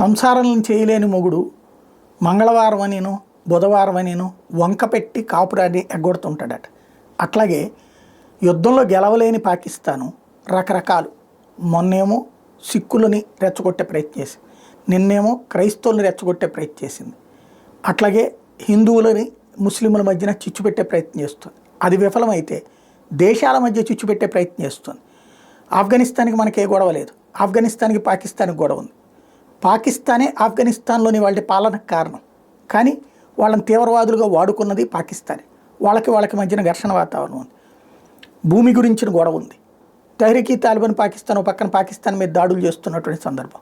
సంసారం చేయలేని మొగుడు మంగళవారం అనిను బుధవారం అనిను వంక పెట్టి కాపురాన్ని ఎగ్గొడుతుంటాడట. అట్లాగే యుద్ధంలో గెలవలేని పాకిస్తాను రకరకాలు మొన్నేమో సిక్కులని రెచ్చగొట్టే ప్రయత్నం చేసింది, నిన్నేమో క్రైస్తవుల్ని రెచ్చగొట్టే ప్రయత్నం చేసింది, అట్లాగే హిందువులని ముస్లింల మధ్యన చిచ్చు పెట్టే ప్రయత్నం చేస్తుంది. అది విఫలమైతే దేశాల మధ్య చిచ్చు పెట్టే ప్రయత్నం చేస్తుంది. ఆఫ్ఘనిస్తాన్కి మనకే గొడవ లేదు, ఆఫ్ఘనిస్తాన్కి పాకిస్తాన్కి గొడవ ఉంది. పాకిస్తానే ఆఫ్ఘనిస్తాన్లోని వాళ్ళ పాలనకు కారణం, కానీ వాళ్ళని తీవ్రవాదులుగా వాడుకున్నది పాకిస్తానే. వాళ్ళకి మధ్యన ఘర్షణ వాతావరణం ఉంది, భూమి గురించిన గొడవ ఉంది. తెహ్రీక్ తాలిబాన్ పాకిస్తాన్ పక్కన పాకిస్తాన్ మీద దాడులు చేస్తున్నటువంటి సందర్భం.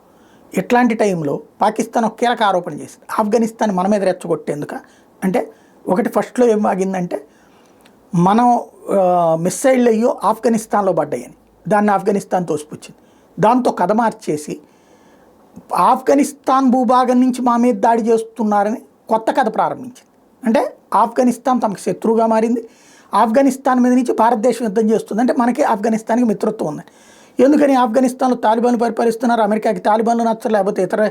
ఇట్లాంటి టైంలో పాకిస్తాన్ ఒక కీలక ఆరోపణ చేసింది, ఆఫ్ఘనిస్తాన్ మన మీద రెచ్చగొట్టేందుక అంటే ఒకటి ఫస్ట్లో ఏం ఆగిందంటే మనం మిస్సైళ్ళు అయ్యో ఆఫ్ఘనిస్తాన్లో పడ్డాయని, దాన్ని ఆఫ్ఘనిస్తాన్ తోసిపుచ్చింది. దాంతో కథ మార్చేసి ఆఫ్ఘనిస్తాన్ భూభాగం నుంచి మా మీద దాడి చేస్తున్నారని కొత్త కథ ప్రారంభించింది. అంటే ఆఫ్ఘనిస్తాన్ తమకు శత్రువుగా మారింది, ఆఫ్ఘనిస్తాన్ మీద నుంచి భారతదేశం యుద్ధం చేస్తుంది, అంటే మనకి ఆఫ్ఘనిస్తాన్కి మిత్రత్వం ఉందని. ఎందుకని ఆఫ్ఘనిస్తాన్లో తాలిబాన్లు పరిపాలిస్తున్నారు, అమెరికాకి తాలిబాన్లు నచ్చరు, లేకపోతే ఇతర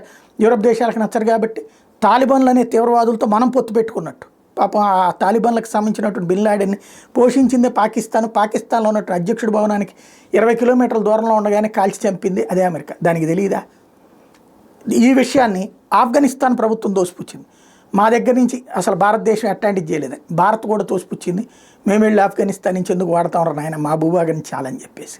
యూరప్ దేశాలకు నచ్చరు. కాబట్టి తాలిబాన్లు అనే తీవ్రవాదులతో మనం పొత్తు పెట్టుకున్నట్టు. పాపం ఆ తాలిబాన్లకు సంబంధించినటువంటి బిన్ లాడెన్ని పోషించిందే పాకిస్తాన్లో ఉన్నటువంటి అధ్యక్షుడి భవనానికి 20 కిలోమీటర్ల దూరంలో ఉండగానే కాల్చి చంపింది అదే అమెరికా. దానికి తెలియదా? ఈ విషయాన్ని ఆఫ్ఘనిస్తాన్ ప్రభుత్వం తోసిపుచ్చింది. మా దగ్గర నుంచి అసలు భారతదేశం అట్లాంటిది చేయలేదని భారత్ కూడా తోసిపుచ్చింది. మేము వెళ్ళి ఆఫ్ఘనిస్తాన్ నుంచి ఎందుకు వాడతాం రా నాయన, మా భూభాగం నుంచి చాలని చెప్పేసి.